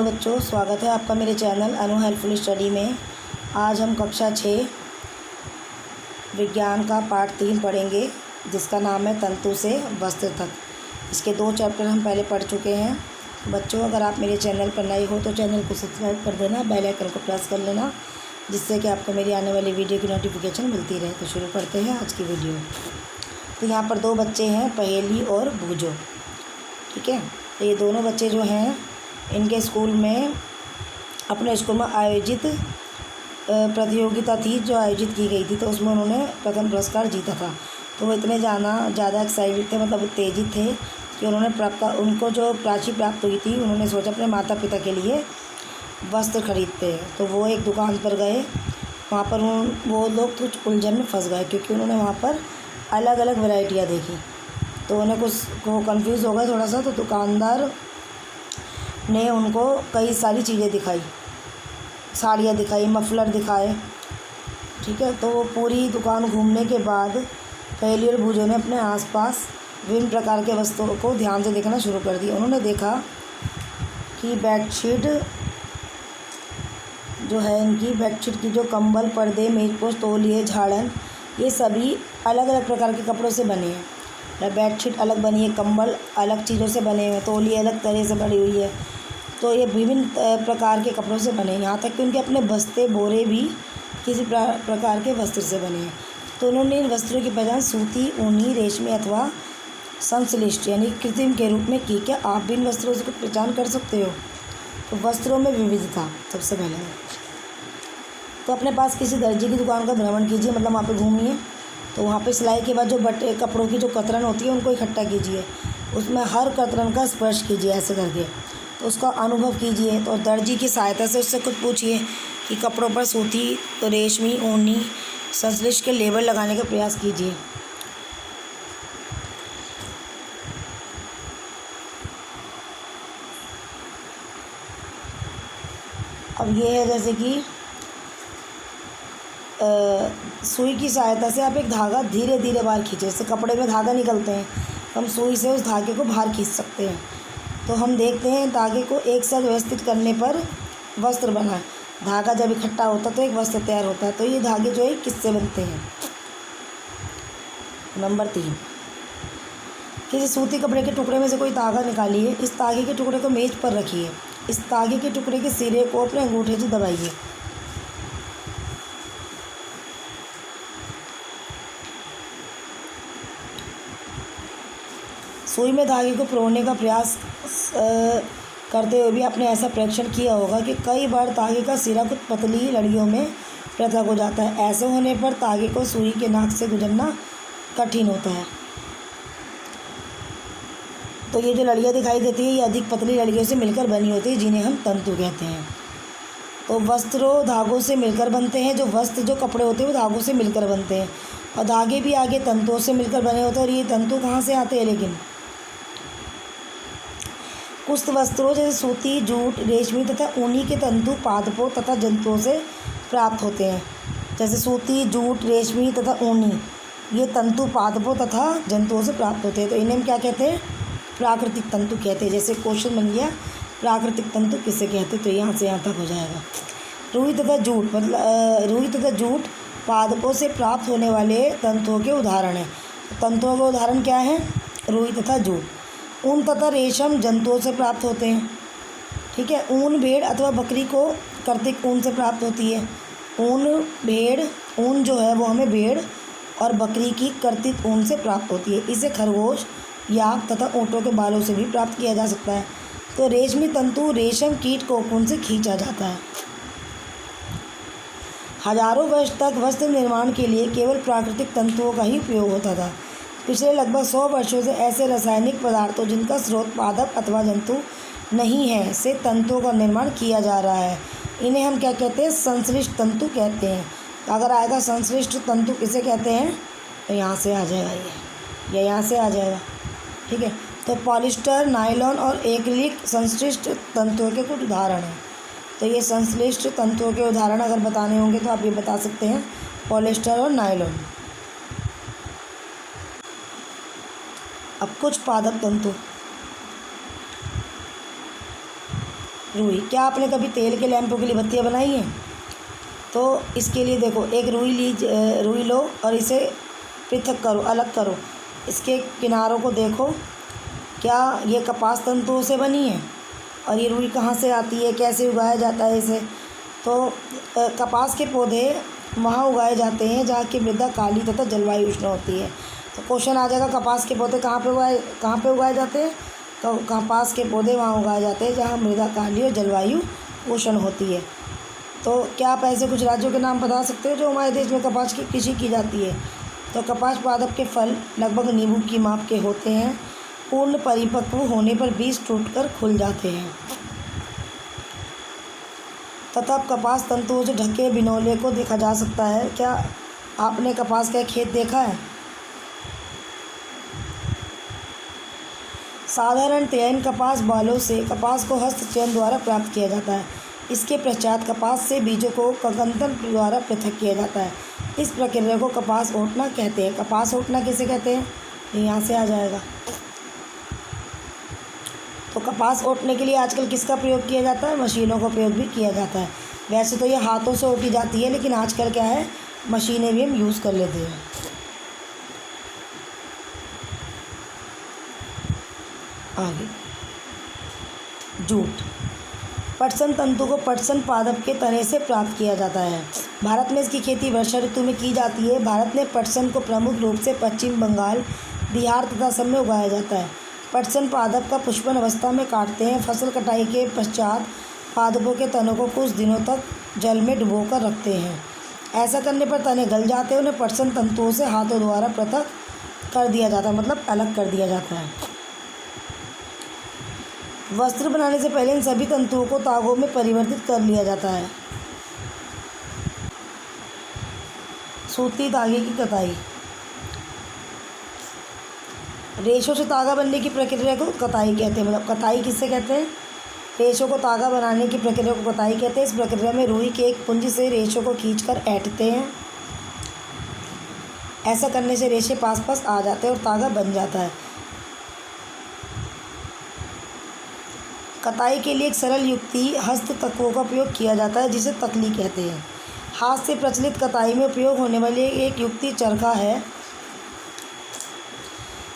बच्चों, स्वागत है आपका मेरे चैनल अनु हेल्पफुल स्टडी में। आज हम कक्षा 6 विज्ञान का पाठ 3 पढ़ेंगे, जिसका नाम है तंतु से वस्त्र तक। इसके 2 चैप्टर हम पहले पढ़ चुके हैं। बच्चों, अगर आप मेरे चैनल पर नए हो तो चैनल को सब्सक्राइब कर देना, बेल आइकन को प्रेस कर लेना, जिससे कि आपको मेरी आने वाली वीडियो की नोटिफिकेशन मिलती रहे। तो शुरू करते हैं आज की वीडियो। तो यहाँ पर 2 बच्चे हैं, पहेली और बूझो। ठीक है, तो ये दोनों बच्चे जो हैं, इनके स्कूल में अपने स्कूल में आयोजित प्रतियोगिता थी जो आयोजित की गई थी, तो उसमें उन्होंने प्रथम पुरस्कार जीता था। तो वो इतने ज़्यादा एक्साइटेड थे, मतलब उत्तेजित थे कि उनको जो राशि प्राप्त हुई थी, उन्होंने सोचा अपने माता पिता के लिए वस्त्र खरीदते हैं। तो वो एक दुकान पर गए। वहाँ पर वो लोग कुछ उलझन में फंस गए, क्योंकि उन्होंने वहाँ पर अलग अलग वैरायटियाँ देखी। तो उन्हें कुछ को कन्फ्यूज़ हो गए थोड़ा सा। तो दुकानदार ने उनको कई सारी चीज़ें दिखाई, साड़ियाँ दिखाई, मफलर दिखाए। ठीक है, तो वो पूरी दुकान घूमने के बाद पहेली और बूझो ने अपने आसपास विभिन्न प्रकार के वस्तुओं को ध्यान से देखना शुरू कर दिया। उन्होंने देखा कि बेडशीट जो है, इनकी बेडशीट की जो कंबल, पर्दे, मेजपोश, तौलिए, झाड़न, ये सभी अलग अलग प्रकार के कपड़ों से बने हैं। बेडशीट अलग बनी है, कंबल अलग चीज़ों से बने हुए हैं, तौलिए अलग तरह से बनी हुई है। तो ये विभिन्न प्रकार के कपड़ों से बने हैं। यहाँ तक कि उनके अपने बस्ते, बोरे भी किसी प्रकार के वस्त्र से बने हैं। तो उन्होंने इन वस्त्रों की पहचान सूती, ऊनी, रेशमी अथवा संश्लिष्ट यानी कृत्रिम के रूप में की। क्या आप भी इन वस्त्रों से कुछ पहचान कर सकते हो? तो वस्त्रों में विविधता। सबसे पहले तो अपने पास किसी दर्जी की दुकान का भ्रमण कीजिए, मतलब वहाँ पे घूमिए। तो वहाँ पे सिलाई के बाद जो कपड़ों की जो कतरन होती है, उनको इकट्ठा कीजिए। उसमें हर कतरन का स्पर्श कीजिए ऐसे करके, तो उसका अनुभव कीजिए। तो दर्जी की सहायता से उससे कुछ पूछिए कि कपड़ों पर सूती, तो रेशमी, ऊनी, संश्लिष्ट के लेबल लगाने का प्रयास कीजिए। अब ये है जैसे कि सुई की सहायता से आप एक धागा धीरे धीरे बाहर खींचे। जैसे कपड़े में धागा निकलते हैं, हम सुई से उस धागे को बाहर खींच सकते हैं। तो हम देखते हैं धागे को एक साथ व्यवस्थित करने पर वस्त्र बना है। धागा जब इकट्ठा होता है तो एक वस्त्र तैयार होता है। तो ये धागे जो है किससे बनते हैं? नंबर 3, किसी सूती कपड़े के टुकड़े में से कोई धागा निकालिए। इस धागे के टुकड़े को मेज पर रखिए। इस धागे के टुकड़े के सिरे को अपने अंगूठे से दबाइए। सुई में धागे को पिरोने का प्रयास करते हुए भी आपने ऐसा परीक्षण किया होगा कि कई बार धागे का सिरा कुछ पतली लड़ियों में पृथक हो जाता है। ऐसे होने पर धागे को सुई के नाक से गुजरना कठिन होता है। तो ये जो लड़ियाँ दिखाई देती है, ये अधिक पतली लड़ियों से मिलकर बनी होती है, जिन्हें हम तंतु कहते हैं। तो वस्त्रों धागों से मिलकर बनते हैं। जो वस्त्र, जो कपड़े होते हैं, वो धागों से मिलकर बनते हैं, और धागे भी आगे तंतुओं से मिलकर बने होते हैं। और ये तंतु कहाँ से आते हैं? लेकिन कुछ वस्त्रों जैसे सूती, जूट, रेशमी तथा ऊनी के तंतु पादपों तथा जंतुओं से प्राप्त होते हैं। जैसे सूती, जूट, रेशमी तथा ऊनी, ये तंतु पादपों तथा जंतुओं से प्राप्त होते हैं। तो इन्हें हम क्या कहते हैं? प्राकृतिक तंतु कहते हैं। जैसे क्वेश्चन बन गया, प्राकृतिक तंतु किसे कहते हैं? तो यहाँ से यहाँ तक हो जाएगा। रुई तथा जूट, मतलब रुई तथा जूट पादपों से प्राप्त होने वाले तंतुओं के उदाहरण हैं। तंतुओं के उदाहरण क्या हैं? रुई तथा जूट। ऊन तथा रेशम जंतुओं से प्राप्त होते हैं। ठीक है, ऊन भेड़ अथवा बकरी को कर्तिक ऊन से प्राप्त होती है। ऊन जो है वो हमें भेड़ और बकरी की कर्तिक ऊन से प्राप्त होती है। इसे खरगोश, याक तथा ऊँटों के बालों से भी प्राप्त किया जा सकता है। तो रेशमी तंतु रेशम कीट कोकून से खींचा जाता है। हजारों वर्ष तक वस्त्र निर्माण के लिए केवल प्राकृतिक तंतुओं का ही उपयोग होता था। पिछले लगभग 100 वर्षों से ऐसे रासायनिक पदार्थों जिनका स्रोत पादप अथवा जंतु नहीं है, से तंतुओं का निर्माण किया जा रहा है। इन्हें हम क्या कहते हैं? संश्लिष्ट तंतु कहते हैं। अगर आएगा संश्लिष्ट तंतु किसे कहते हैं? तो यहाँ से आ जाएगा, ये यहाँ से आ जाएगा। ठीक है, तो पॉलिस्टर, नायलॉन और एक्रिलिक संश्लिष्ट तंतुओं के कुछ उदाहरण हैं। तो ये संश्लिष्ट तंतुओं के उदाहरण अगर बताने होंगे तो आप ये बता सकते हैं, पॉलिस्टर और नायलॉन। अब कुछ पादप तंतु। रुई। क्या आपने कभी तेल के लैंपों के लिए बत्तियाँ बनाई हैं? तो इसके लिए देखो, एक रुई लो और इसे पृथक करो, अलग करो। इसके किनारों को देखो, क्या ये कपास तंतुओं से बनी है? और ये रुई कहाँ से आती है, कैसे उगाया जाता है इसे? तो कपास के पौधे वहाँ उगाए जाते हैं जहाँ की मृदा काली तथा जलवायु उष्ण होती है। तो क्वेश्चन आ जाएगा, कपास के पौधे कहाँ पे उगाए जाते हैं? तो कपास के पौधे वहाँ उगाए जाते हैं जहाँ मृदा काली और जलवायु उष्ण होती है। तो क्या आप ऐसे कुछ राज्यों के नाम बता सकते हो जो हमारे देश में कपास की कृषि की जाती है? तो कपास पादप के फल लगभग नींबू की माप के होते हैं। पूर्ण परिपक्व होने पर बीज टूटकर खुल जाते हैं तथा कपास तंतुओं से ढके बिनौले को देखा जा सकता है। क्या आपने कपास का खेत देखा है? साधारण चयन कपास बालों से कपास को हस्त चयन द्वारा प्राप्त किया जाता है। इसके पश्चात कपास से बीजों को कंकन द्वारा पृथक किया जाता है। इस प्रक्रिया को कपास ओटना कहते हैं। कपास ओटना किसे कहते हैं? यहाँ से आ जाएगा। तो कपास ओटने के लिए आजकल किसका प्रयोग किया जाता है? मशीनों का प्रयोग भी किया जाता है। वैसे तो ये हाथों से ओटी जाती है, लेकिन आजकल क्या है, मशीनें भी हम यूज़ कर लेते हैं। आगे, जूट। पटसन तंतु को पटसन पादप के तने से प्राप्त किया जाता है। भारत में इसकी खेती वर्षा ऋतु में की जाती है। भारत में पटसन को प्रमुख रूप से पश्चिम बंगाल, बिहार तथा असम में उगाया जाता है। पटसन पादप का पुष्पन अवस्था में काटते हैं। फसल कटाई के पश्चात पादपों के तनों को कुछ दिनों तक जल में डुबोकर रखते हैं। ऐसा करने पर तने गल जाते हैं। उन्हें पटसन तंतुओं से हाथों द्वारा पृथक कर दिया जाता है, मतलब अलग कर दिया जाता है। वस्त्र बनाने से पहले इन सभी तंतुओं को तागों में परिवर्तित कर लिया जाता है। सूती धागे की कताई। रेशों से तागा बनने की प्रक्रिया को कताई कहते हैं। मतलब कताई किससे कहते हैं? रेशों को तागा बनाने की प्रक्रिया को कताई कहते हैं। इस प्रक्रिया में रुई के एक पुंज से रेशों को खींचकर ऐंठते हैं। ऐसा करने से रेशे पास पास आ जाते हैं और तागा बन जाता है। कताई के लिए एक सरल युक्ति हस्त तत्वों का प्रयोग किया जाता है, जिसे तकली कहते हैं। हाथ से प्रचलित कताई में उपयोग होने वाली एक युक्ति चरखा है।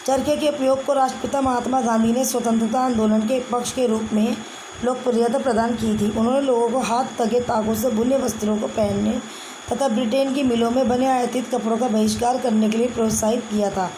चरखे के प्रयोग को राष्ट्रपिता महात्मा गांधी ने स्वतंत्रता आंदोलन के पक्ष के रूप में लोकप्रियता प्रदान की थी। उन्होंने लोगों को हाथ तगे तागों से बुने वस्त्रों को पहनने तथा ब्रिटेन की मिलों में बने आयातित कपड़ों का बहिष्कार करने के लिए प्रोत्साहित किया था।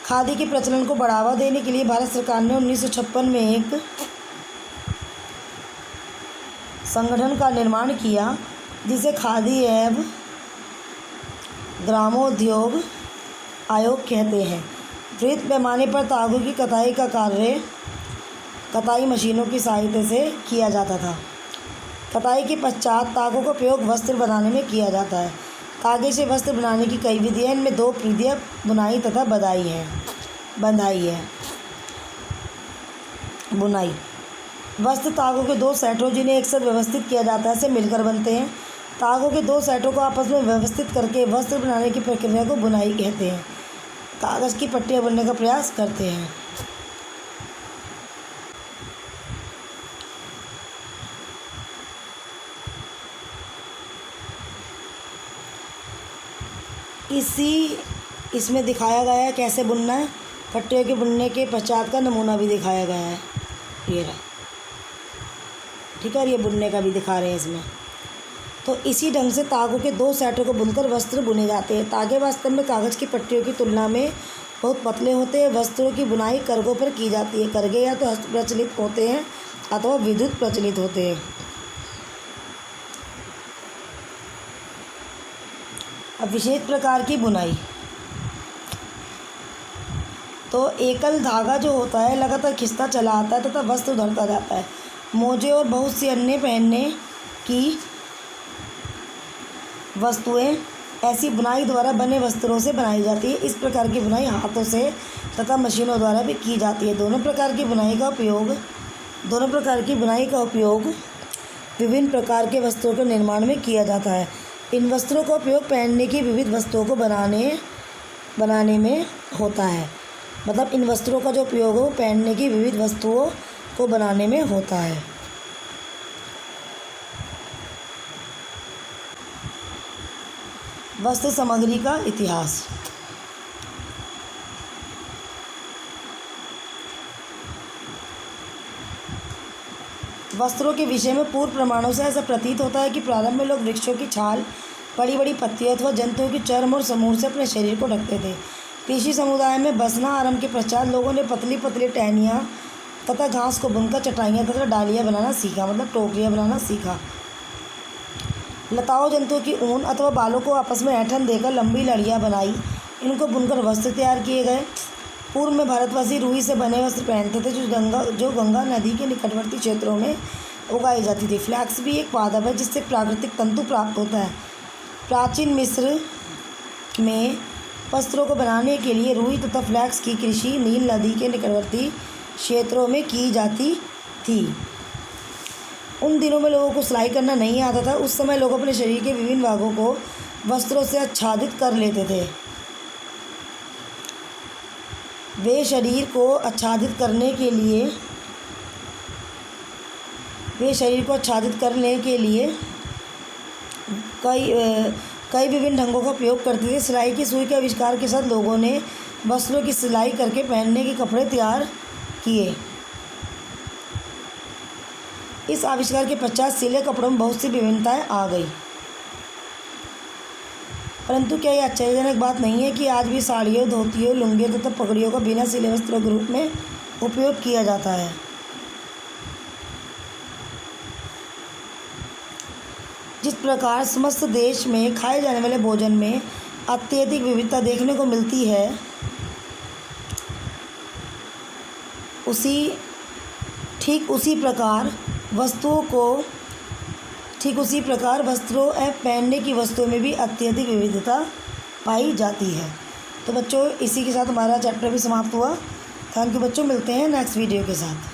खादी के प्रचलन को बढ़ावा देने के लिए भारत सरकार ने 1956 में एक संगठन का निर्माण किया, जिसे खादी एवं ग्रामोद्योग आयोग कहते हैं। वृहत पैमाने पर तागों की कताई का कार्य कताई मशीनों की सहायता से किया जाता था। कताई के पश्चात तागों का प्रयोग वस्त्र बनाने में किया जाता है। तागे से वस्त्र बनाने की कई विधियाँ, इनमें 2 विधियाँ बुनाई तथा बंधाई है। बुनाई वस्त्र तागों के 2 सेटों, जिन्हें एक साथ व्यवस्थित किया जाता है, से मिलकर बनते हैं। तागों के 2 सेटों को आपस में व्यवस्थित करके वस्त्र बनाने की प्रक्रिया को बुनाई कहते हैं। कागज़ की पट्टियाँ बुनने का प्रयास करते हैं। इसमें दिखाया गया है कैसे बुनना है। पट्टियों के बुनने के पश्चात का नमूना भी दिखाया गया है, ये रहा, ठीक है। और ये बुनने का भी दिखा रहे हैं इसमें। तो इसी ढंग से तागों के 2 सेटों को बुनकर वस्त्र बुने जाते हैं। तागे वास्तव में कागज़ की पट्टियों की तुलना में बहुत पतले होते हैं। वस्त्रों की बुनाई करघों पर की जाती है। करघे या तो हस्त प्रचलित होते हैं अथवा विद्युत प्रचलित होते हैं। अब विशेष प्रकार की बुनाई। तो एकल धागा जो होता है लगातार खिंचता चला आता है तथा वस्त्र उधड़ता जाता है। मोजे और बहुत सी अन्य पहनने की वस्तुएं ऐसी बुनाई द्वारा बने वस्त्रों से बनाई जाती है। इस प्रकार की बुनाई हाथों से तथा मशीनों द्वारा भी की जाती है। दोनों प्रकार की बुनाई का उपयोग विभिन्न प्रकार के वस्त्रों के निर्माण में किया जाता है। इन वस्त्रों का उपयोग पहनने की विविध वस्तुओं को बनाने में होता है। मतलब इन वस्त्रों का जो उपयोग हो पहनने की विविध वस्तुओं को बनाने में होता है। वस्त्र सामग्री का इतिहास। वस्त्रों के विषय में पूर्व प्रमाणों से ऐसा प्रतीत होता है कि प्रारंभ में लोग वृक्षों की छाल, बड़ी बड़ी पत्तियों अथवा जंतुओं की चर्म और समूर से अपने शरीर को ढकते थे। कृषि समुदाय में बसना आरंभ के पश्चात लोगों ने पतली पतली टहनियाँ तथा घास को बुनकर चटाइयाँ तथा डालियाँ बनाना सीखा, मतलब टोकरियाँ बनाना सीखा। लताओं जंतुओं की ऊन अथवा बालों को आपस में ऐंठन देकर लंबी लड़ियाँ बनाई, इनको बुनकर वस्त्र तैयार किए गए। पूर्व में भारतवासी रुई से बने वस्त्र पहनते थे जो गंगा नदी के निकटवर्ती क्षेत्रों में उगाई जाती थी। फ्लैक्स भी एक पादप है जिससे प्राकृतिक तंतु प्राप्त होता है। प्राचीन मिस्र में वस्त्रों को बनाने के लिए रुई तथा फ्लैक्स की कृषि नील नदी के निकटवर्ती क्षेत्रों में की जाती थी। उन दिनों में लोगों को सिलाई करना नहीं आता था। उस समय लोग अपने शरीर के विभिन्न भागों को वस्त्रों से आच्छादित कर लेते थे। वे शरीर को आच्छादित करने के लिए कई विभिन्न ढंगों का प्रयोग करते थे। सिलाई की सुई के आविष्कार के साथ लोगों ने वस्त्रों की सिलाई करके पहनने के कपड़े तैयार किए। इस आविष्कार के पश्चात सिले कपड़ों में बहुत सी विभिन्नताएं आ गई। परंतु क्या यह आश्चर्यजनक बात नहीं है कि आज भी साड़ियों, धोतियों, लुंगियों तथा पगड़ियों का बिना सिले वस्त्रों के रूप में उपयोग किया जाता है। जिस प्रकार समस्त देश में खाए जाने वाले भोजन में अत्यधिक विविधता देखने को मिलती है, ठीक उसी प्रकार वस्त्रों एवं पहनने की वस्तुओं में भी अत्यधिक विविधता पाई जाती है। तो बच्चों, इसी के साथ हमारा चैप्टर भी समाप्त हुआ। थैंक यू बच्चों, मिलते हैं नेक्स्ट वीडियो के साथ।